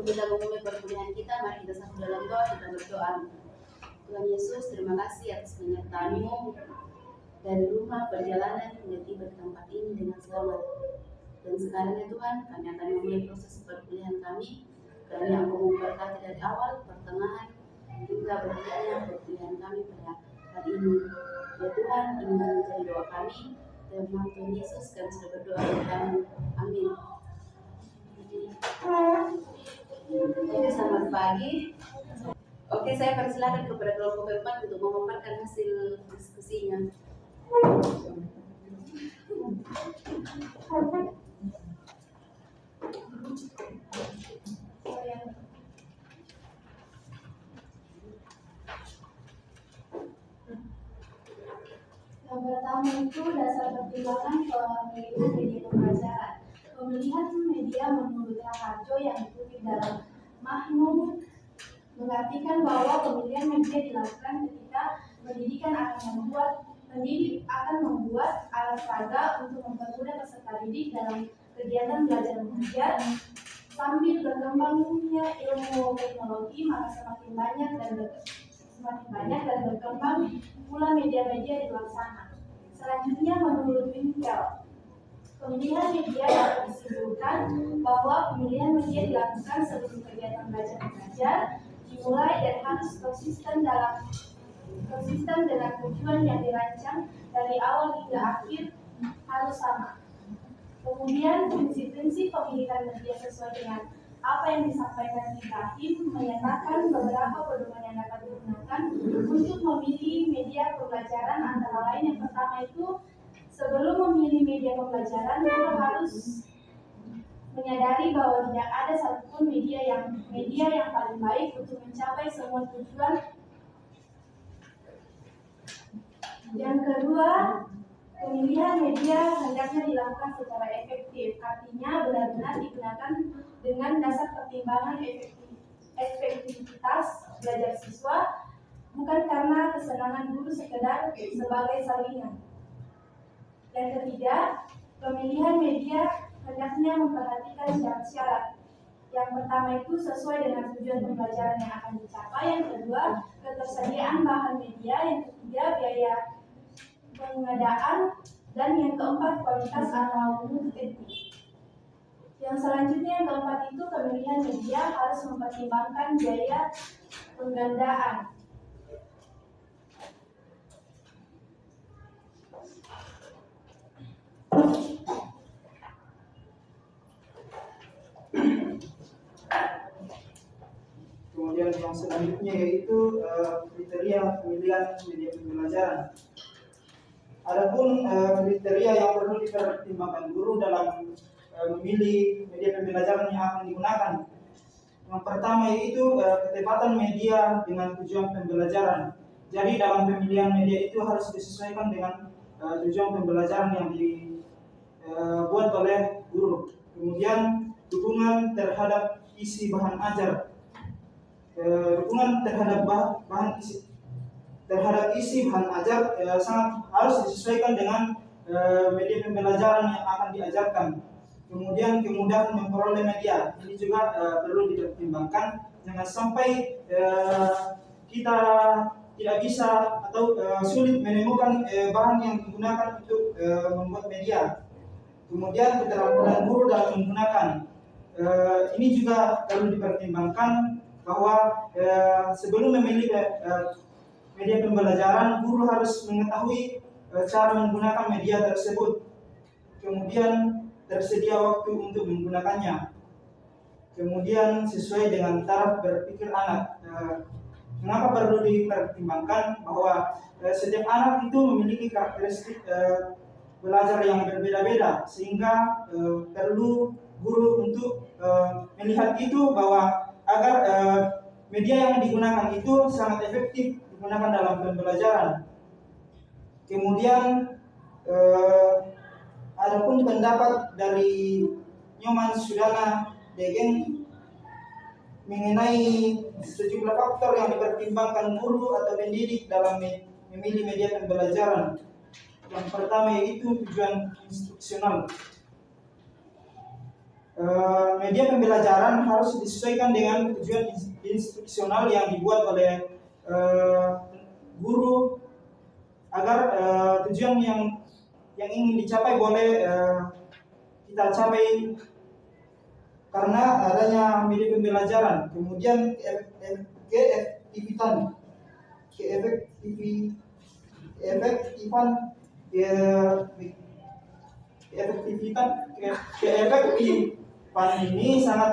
kita memulai perkuliahan kita, mari kita satu dalam doa, kita berdoa. Tuhan Yesus, terima kasih atas penyertaan-Mu dari rumah perjalanan hingga tiba di tempat ini dengan selamat. Dan sekarang ya Tuhan, kami akan memulai proses perkuliahan kami. Kami akan memberkati dari awal, pertengahan, hingga berakhirnya perkuliahan kami pada hari ini. Ya Tuhan, ini menjadi doa kami. Dalam nama Tuhan Yesus, kami sudah berdoa dan amin. Oke, selamat pagi. Oke, saya persilakan kepada kelompok keempat untuk memaparkan hasil diskusinya. Yang pertama itu dasar pertimbangan pemilihan media pembelajaran. Pemilihan media menurut Raharjo yang dikutip dalam Mahmud mengartikan bahwa pemilihan media dilakukan ketika pendidik akan membuat alat peraga untuk mempermudah peserta didik dalam kegiatan belajar mengajar. Sambil berkembangnya ilmu teknologi, maka semakin banyak dan berkembang pula media-media di luar sana. Selanjutnya menurut Winkel, pemilihan media dapat disimpulkan bahwa pemilihan media dilakukan sebelum kegiatan belajar mengajar dimulai dan harus konsisten dengan tujuan yang dirancang dari awal hingga akhir harus sama. Kemudian prinsip-prinsip pemilihan media sesuai dengan apa yang disampaikan Ibrahim menyatakan beberapa pedoman yang dapat digunakan untuk memilih media pembelajaran, antara lain yang pertama itu sebelum memilih media pembelajaran kita harus menyadari bahwa tidak ada satupun media yang paling baik untuk mencapai semua tujuan. Yang kedua, pemilihan media hendaknya dilakukan secara efektif, artinya benar-benar digunakan dengan dasar pertimbangan efektivitas belajar siswa, bukan karena kesenangan guru sekedar sebagai saringan. Yang ketiga, pemilihan media hendaknya memperhatikan syarat-syarat. Yang pertama itu sesuai dengan tujuan pembelajaran yang akan dicapai. Yang kedua, ketersediaan bahan media. Yang ketiga, biaya pengadaan. Dan yang keempat, kualitas atau mutu teknik. Yang selanjutnya, yang keempat itu pemilihan media harus mempertimbangkan biaya penggandaan. Kemudian yang selanjutnya yaitu kriteria pemilihan media pembelajaran. Adapun kriteria yang perlu dipertimbangkan guru dalam memilih media pembelajaran yang akan digunakan. Yang pertama yaitu ketepatan media dengan tujuan pembelajaran. Jadi dalam pemilihan media itu harus disesuaikan dengan tujuan pembelajaran yang dibuat oleh guru. Kemudian dukungan terhadap isi bahan ajar. Dukungan terhadap isi bahan ajar sangat harus disesuaikan dengan media pembelajaran yang akan diajarkan. Kemudian kemudahan memperoleh media ini juga perlu dipertimbangkan. Jangan sampai kita tidak bisa atau sulit menemukan bahan yang digunakan untuk membuat media. Kemudian keterampilan guru dalam menggunakan ini juga perlu dipertimbangkan bahwa sebelum memilih media pembelajaran, guru harus mengetahui cara menggunakan media tersebut. Kemudian tersedia waktu untuk menggunakannya. Kemudian sesuai dengan taraf berpikir anak. Kenapa perlu dipertimbangkan bahwa setiap anak itu memiliki karakteristik belajar yang berbeda-beda, sehingga perlu guru untuk melihat itu bahwa agar media yang digunakan itu sangat efektif digunakan dalam pembelajaran. Kemudian adapun pendapat dari Nyoman Sudana Degen mengenai sejumlah faktor yang dipertimbangkan guru atau pendidik dalam memilih media pembelajaran. Yang pertama yaitu tujuan instruksional. media pembelajaran harus disesuaikan dengan tujuan instruksional yang dibuat oleh guru agar tujuan yang ingin dicapai boleh kita capai karena adanya media pembelajaran. Kemudian keefektifan ini sangat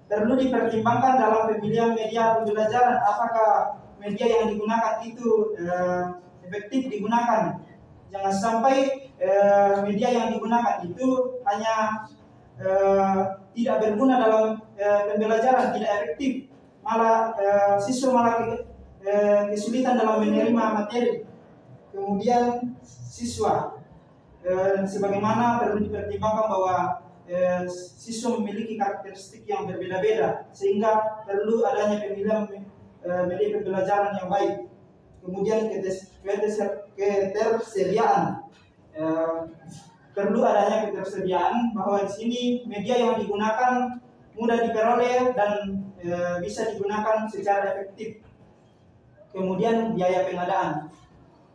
perlu dipertimbangkan dalam pemilihan media pembelajaran. Apakah media yang digunakan itu efektif digunakan? Jangan sampai media yang digunakan itu hanya tidak berguna dalam pembelajaran, tidak efektif, malah siswa malah kesulitan dalam menerima materi. Kemudian siswa sebagaimana perlu dipertimbangkan bahwa siswa memiliki karakteristik yang berbeda-beda, sehingga perlu adanya pemilihan media pembelajaran yang baik. Kemudian ketersediaan, perlu adanya ketersediaan bahwa di sini media yang digunakan mudah diperoleh dan bisa digunakan secara efektif. Kemudian biaya pengadaan,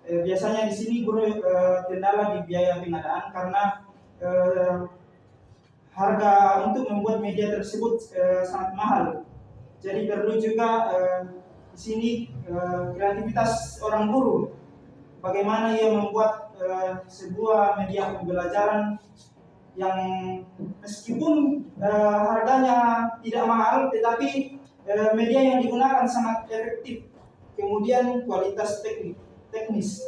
biasanya di sini guru kendala di biaya pengadaan karena harga untuk membuat media tersebut sangat mahal. Jadi perlu juga di sini kreativitas orang guru, bagaimana ia membuat sebuah media pembelajaran yang meskipun harganya tidak mahal, tetapi media yang digunakan sangat efektif. Kemudian kualitas teknis.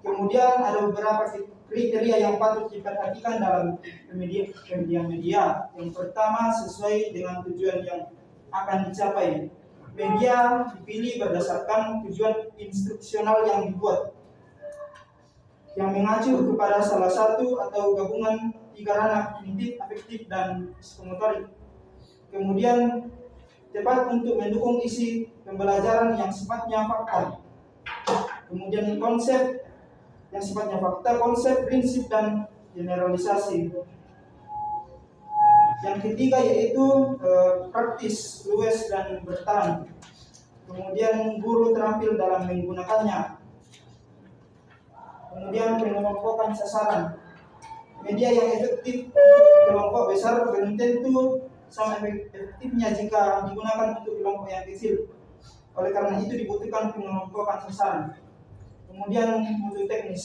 Kemudian ada beberapa kriteria yang patut diperhatikan dalam pemilihan media. Yang pertama, sesuai dengan tujuan yang akan dicapai. Media dipilih berdasarkan tujuan instruksional yang dibuat, yang mengacu kepada salah satu atau gabungan 3 ranah kognitif, afektif, dan psikomotorik. Kemudian tepat untuk mendukung isi pembelajaran yang sifatnya fakta. Kemudian konsep yang sifatnya fakta, konsep, prinsip, dan generalisasi. Yang ketiga yaitu praktis, luas, dan bertahan. Kemudian guru terampil dalam menggunakannya. Kemudian pengelompokan sasaran. Media yang efektif untuk kelompok besar belum tentu sama efektifnya jika digunakan untuk kelompok yang kecil. Oleh karena itu dibutuhkan pengelompokan sasaran. Kemudian mutu teknis.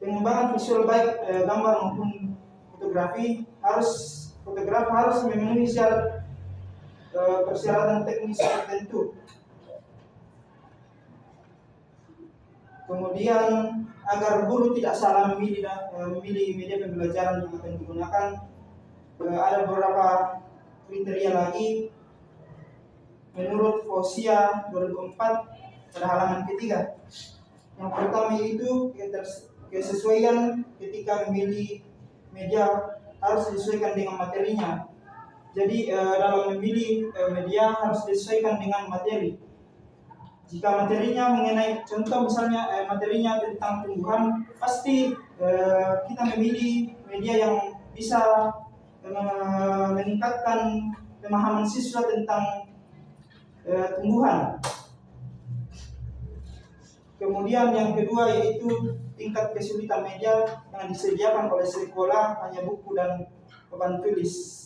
Pengembangan visual baik gambar maupun fotografi fotograf harus memenuhi syarat persyaratan teknis tertentu. Kemudian agar guru tidak salah memilih media pembelajaran yang akan digunakan, ada beberapa kriteria lagi menurut Fosia 2004 pada halaman ketiga. Yang pertama itu kesesuaian ketika memilih media harus disesuaikan dengan materinya. Jadi dalam memilih media harus disesuaikan dengan materi. Jika materinya mengenai, contoh misalnya materinya tentang tumbuhan, pasti kita memilih media yang bisa meningkatkan pemahaman siswa tentang tumbuhan. Kemudian yang kedua yaitu tingkat kesulitan media yang disediakan oleh sekolah, hanya buku dan papan tulis.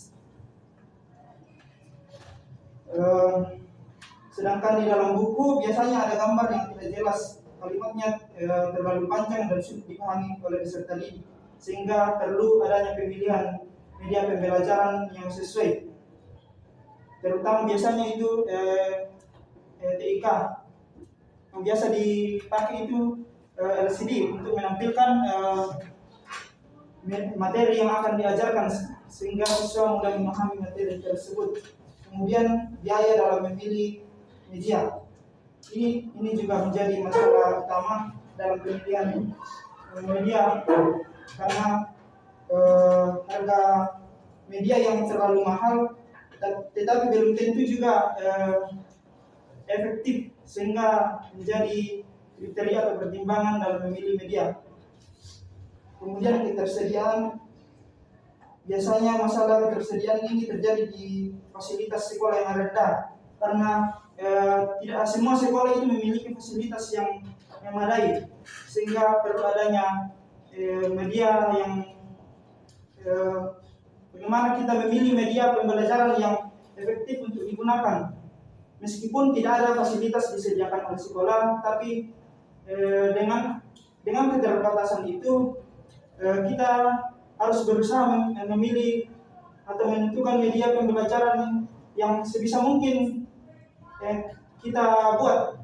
Sedangkan di dalam buku biasanya ada gambar yang tidak jelas, kalimatnya terlalu panjang dan sulit dipahami oleh peserta didik, sehingga perlu adanya pemilihan media pembelajaran yang sesuai. Terutama biasanya itu TIK yang biasa dipakai itu LCD untuk menampilkan materi yang akan diajarkan sehingga siswa mudah memahami materi tersebut. Kemudian biaya dalam memilih media. Ini juga menjadi masalah utama dalam pemilihan media karena harga media yang terlalu mahal tetapi belum tentu juga efektif, sehingga menjadi kriteria atau pertimbangan dalam memilih media. Kemudian ketersediaan biasanya masalah ketersediaan ini terjadi di fasilitas sekolah yang rendah, karena tidak semua sekolah itu memiliki fasilitas yang memadai, sehingga perlu adanya media yang bagaimana kita memilih media pembelajaran yang efektif untuk digunakan. Meskipun tidak ada fasilitas disediakan oleh sekolah, tapi dengan keterbatasan itu kita harus berusaha memilih atau menentukan media pembelajaran yang sebisa mungkin kita buat.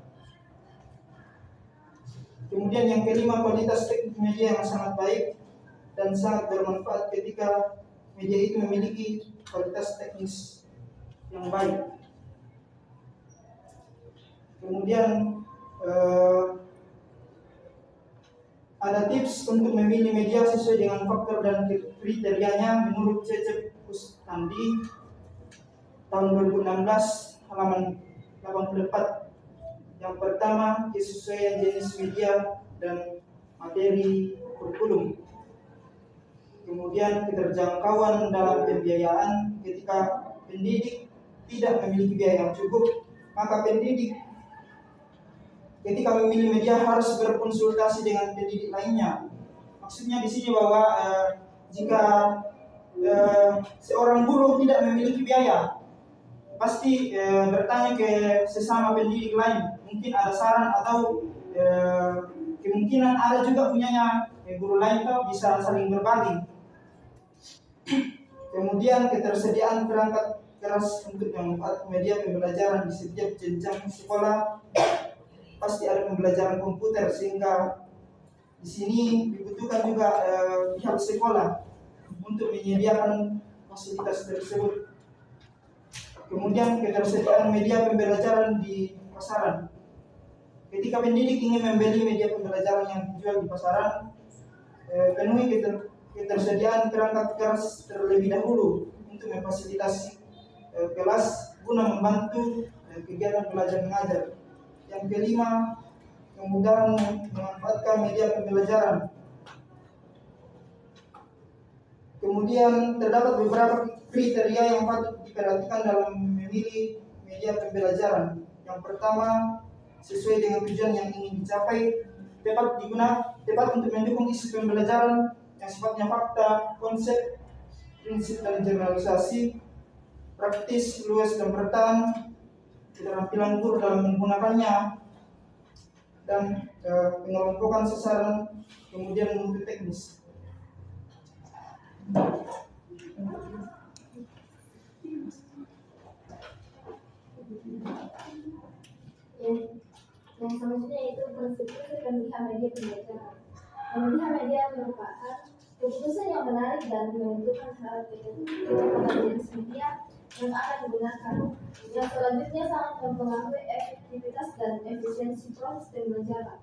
Kemudian yang kelima, kualitas teknik media yang sangat baik dan sangat bermanfaat ketika media itu memiliki kualitas teknis yang baik. Kemudian ada tips untuk memilih media sesuai dengan faktor dan kriterianya menurut Cecep Kusnandi tahun 2016 halaman 84. Yang pertama, kesesuaian jenis media dan materi kurikulum. Kemudian keterjangkauan dalam pembiayaan. Ketika pendidik tidak memiliki biaya yang cukup, maka pendidik ketika memilih media harus berkonsultasi dengan pendidik lainnya. Maksudnya di sini bahwa jika seorang guru tidak memiliki biaya, pasti bertanya ke sesama pendidik lain. Mungkin ada saran atau kemungkinan ada juga punyanya guru lain tuh bisa saling berbagi. Kemudian ketersediaan perangkat keras untuk memanfaatkan media pembelajaran di setiap jenjang sekolah. Pasti ada pembelajaran komputer, sehingga di sini dibutuhkan juga pihak sekolah untuk menyediakan fasilitas tersebut. Kemudian ketersediaan media pembelajaran di pasaran. Ketika pendidik ingin membeli media pembelajaran yang dijual di pasaran, penuhi ketersediaan perangkat keras terlebih dahulu untuk memfasilitasi kelas guna membantu kegiatan belajar mengajar. Yang kelima, kemudahan memanfaatkan media pembelajaran. Kemudian terdapat beberapa kriteria yang patut diperhatikan dalam memilih media pembelajaran. Yang pertama, sesuai dengan tujuan yang ingin dicapai, tepat untuk mendukung isu pembelajaran yang sifatnya fakta, konsep, prinsip dan generalisasi, praktis, luas dan bertahan, keterampilan guru dalam menggunakannya, dan pengelompokan sasaran, kemudian mutu teknis. Yang selanjutnya itu prinsip pemilihan media pembelajaran. Pemilihan media merupakan keputusan yang menarik dan menentukan hal kecepatan jenis media yang akan digunakan. Yang selanjutnya sangat mempengaruhi efektivitas dan efisiensi proses pembelajaran.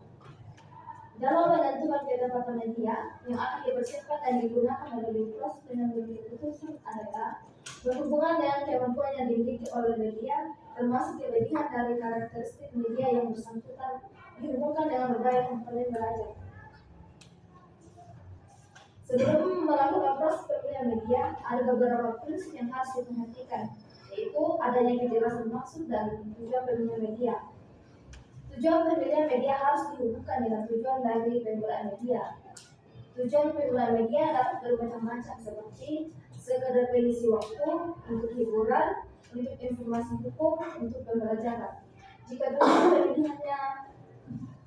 Dalam menentukan ketepatan media yang akan dipersiapkan dan digunakan melalui proses pengambilan keputusan adalah berhubungan dengan kemampuan yang dimiliki oleh media, termasuk kelebihan dari karakteristik media yang bersangkutan dihubungkan dengan berbagai komponen belajar. Sebelum melakukan proses pemilihan media, ada beberapa prinsip yang harus diperhatikan, yaitu adanya kejelasan maksud dan tujuan pemilihan media. Tujuan pemilihan media harus dihubungkan dengan tujuan dari penggunaan media. Tujuan penggunaan media dapat bermacam-macam, seperti sekedar pengisi waktu, untuk hiburan, untuk informasi hukum, untuk pembelajaran. Jika tujuan pemilihannya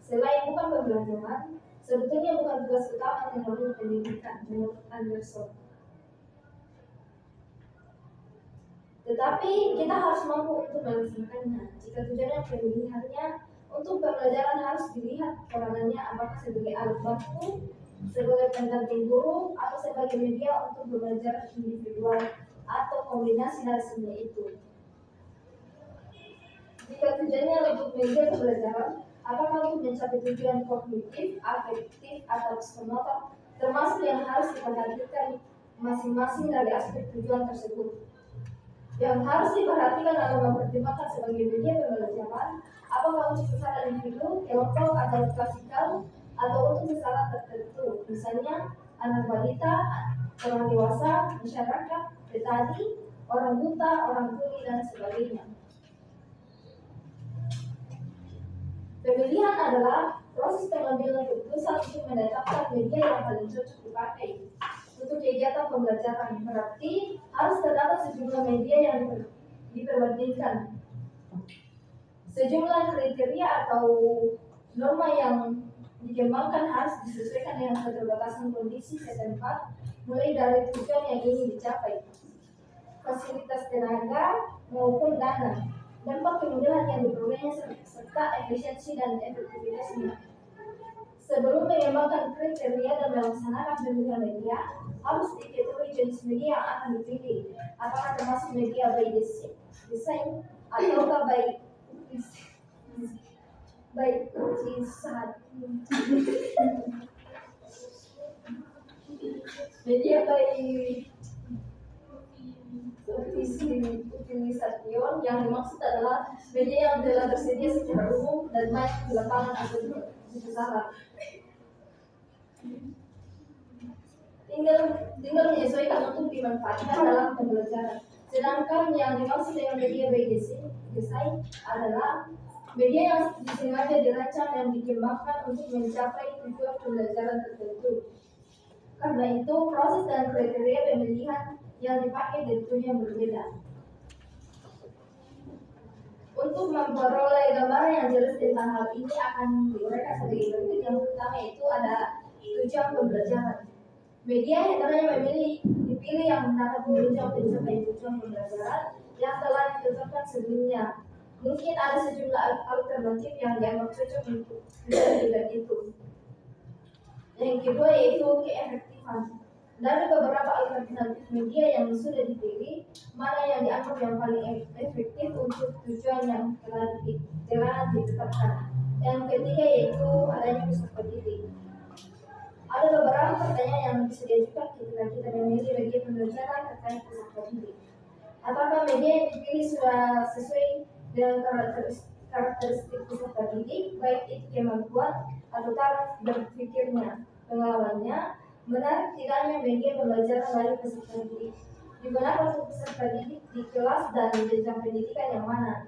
selain bukan pembelajaran, sebetulnya bukan tugas utama teknologi pendidikan, menurut Anderson. Tetapi kita harus mampu untuk melaksanakannya. Jika tujuannya pemilihannya untuk pembelajaran, harus dilihat peranannya apakah sebagai alat bantu, sebagai pendamping guru, atau sebagai media untuk belajar individual, atau kombinasi dari semua itu. Jika tujuannya untuk media pembelajaran, apakah untuk mencapai tujuan kognitif, afektif, atau psikomotor, termasuk yang harus diperhatikan masing-masing dari aspek tujuan tersebut. Yang harus diperhatikan dalam mempertimbangkan sebagai media pembelajaran, apakah untuk sasaran individu, kelompok, atau klasikal, atau untuk sasaran tertentu, misalnya anak balita, orang dewasa, masyarakat, petani, orang buta, orang tuli, dan sebagainya. Pemilihan adalah proses pengambilan keputusan untuk menetapkan media yang paling cocok dipakai untuk kegiatan pembelajaran. Berarti harus terdapat sejumlah media yang diperbandingkan. Sejumlah kriteria atau norma yang dikembangkan harus disesuaikan dengan keterbatasan kondisi setempat, mulai dari tujuan yang ingin dicapai, fasilitas tenaga maupun dana, dampak kemudahan yang diperolehnya serta efisiensi dan efektivitasnya. Sebelum mengembangkan kriteria dan melaksanakan pemilihan media, harus diketahui jenis media yang akan dipilih, apakah termasuk media by design ataukah by design. Media by utilisation yang dimaksud adalah media yang telah tersedia secara umum dan banyak di lapangan atau di pasaran. Tinggal menyesuaikan untuk dimanfaatkan dalam pembelajaran. Sedangkan yang dimaksud dengan media by design adalah media yang disengaja dirancang dan dikembangkan untuk mencapai tujuan pembelajaran tertentu. Karena itu, proses dan kriteria pemilihan yang dipakai tentunya berbeda. Untuk memperoleh gambaran yang jelas tentang hal ini akan diuraikan sebagai berikut. Yang pertama itu ada tujuan pembelajaran. Media hendaknya dipilih yang dapat menunjang pencapaian tujuan pembelajaran yang telah ditetapkan sebelumnya. Mungkin ada sejumlah alternatif yang dianggap cocok untuk tujuan itu. Yang kedua yaitu keefektifan. Dari beberapa alternatif media yang sudah dipilih, mana yang dianggap yang paling efektif untuk tujuan yang telah ditetapkan. Yang ketiga yaitu adanya peserta didik. Ada beberapa pertanyaan yang bisa diajukan ketika kita memilih media pembelajaran terkait peserta didik. Apakah media yang dipilih sudah sesuai dengan karakteristik peserta didik, baik itu kemampuan atau taraf berpikirnya, pengalamannya, menarik tidaknya media pembelajaran dari peserta didik, digunakan untuk peserta didik di kelas dan jenjang pendidikan yang mana.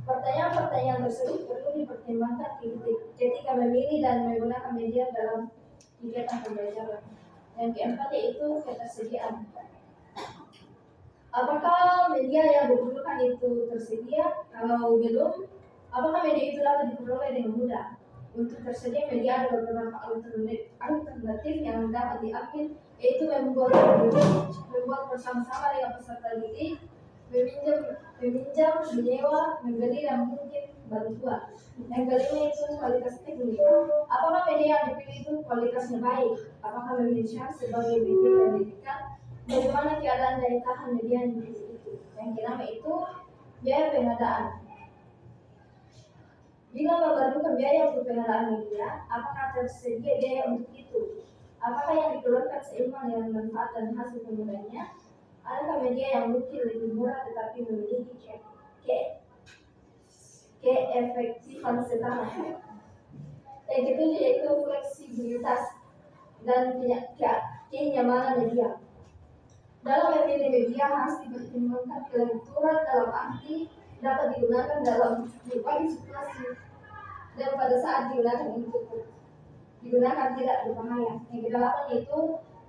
Pertanyaan-pertanyaan tersebut perlu dipertimbangkan ketika memilih dan menggunakan media dalam kegiatan pembelajaran. Yang keempat yaitu ketersediaan. Apakah media yang diperlukan itu tersedia? Kalau belum, apakah media itu dapat diperoleh dengan mudah? Untuk tersedia media ada beberapa alternatif yang dapat diambil, yaitu membuat bersama-sama dengan peserta didik, meminjam, menyewa, membeli, dan mungkin bantuan. Yang kelima itu kualitas teknik. Apakah media yang dipilih itu kualitasnya baik? Apakah memiliki syarat sebagai media pendidikan? Bagaimana keadaan daya tahan media yang dipilih itu? Yang keenam itu biaya pengadaan. Bila memerlukan biaya untuk pengadaan media, apakah tersedia biaya untuk itu? Apakah yang dikeluarkan seimbang dengan manfaat dan hasil penggunanya? Adakah media yang mungkin lebih murah tetapi memiliki keefektifan setara? Yang ketujuh yaitu fleksibilitas dan kenyamanan media. Dalam memilih media harus dipertimbangkan kelenturan dalam arti dapat digunakan dalam berbagai situasi dan pada saat digunakan tidak berbahaya. Yang kedelapan yaitu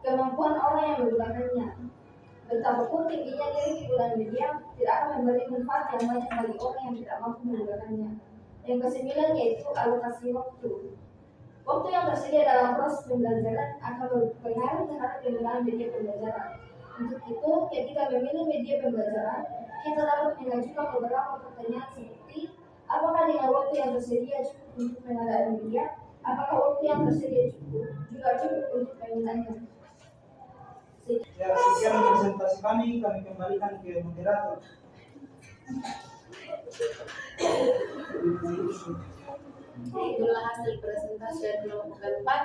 kemampuan orang yang menggunakannya. Betapapun tingginya nilai kegunaan media tidak akan memberi manfaat yang banyak bagi orang yang tidak mampu menggunakannya. Yang kesembilan yaitu alokasi waktu. Waktu yang tersedia dalam proses pembelajaran akan berpengaruh terhadap penggunaan media pembelajaran. Untuk itu, ketika memilih media pembelajaran, kita dapat mengajukan beberapa pertanyaan seperti apakah dengan waktu yang tersedia cukup untuk pengadaan media? Apakah waktu yang tersedia juga cukup untuk penggunaannya? Ya, sekian presentasi kami kembalikan ke moderator. Itulah hasil presentasi dari kelompok keempat.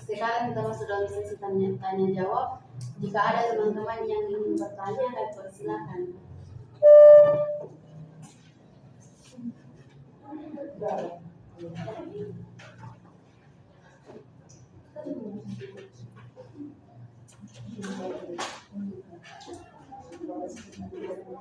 Sekarang kita masuk dalam sesi tanya jawab. Jika ada teman-teman yang ingin bertanya, kami persilakan. Apa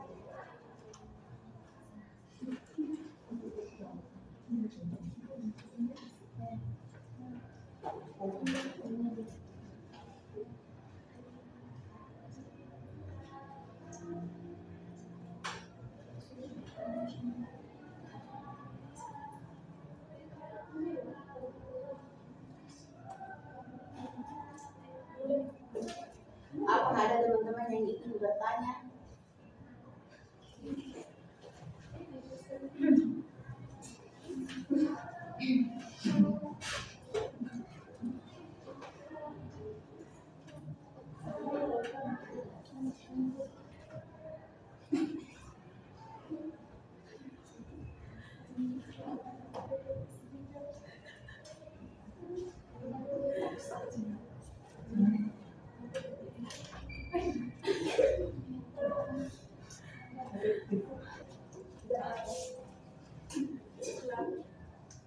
ada teman-teman yang ingin bertanya?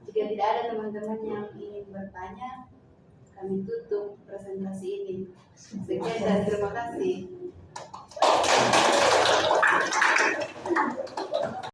Jika tidak ada teman-teman yang ingin bertanya, kami tutup presentasi ini. Sekian dan terima kasih.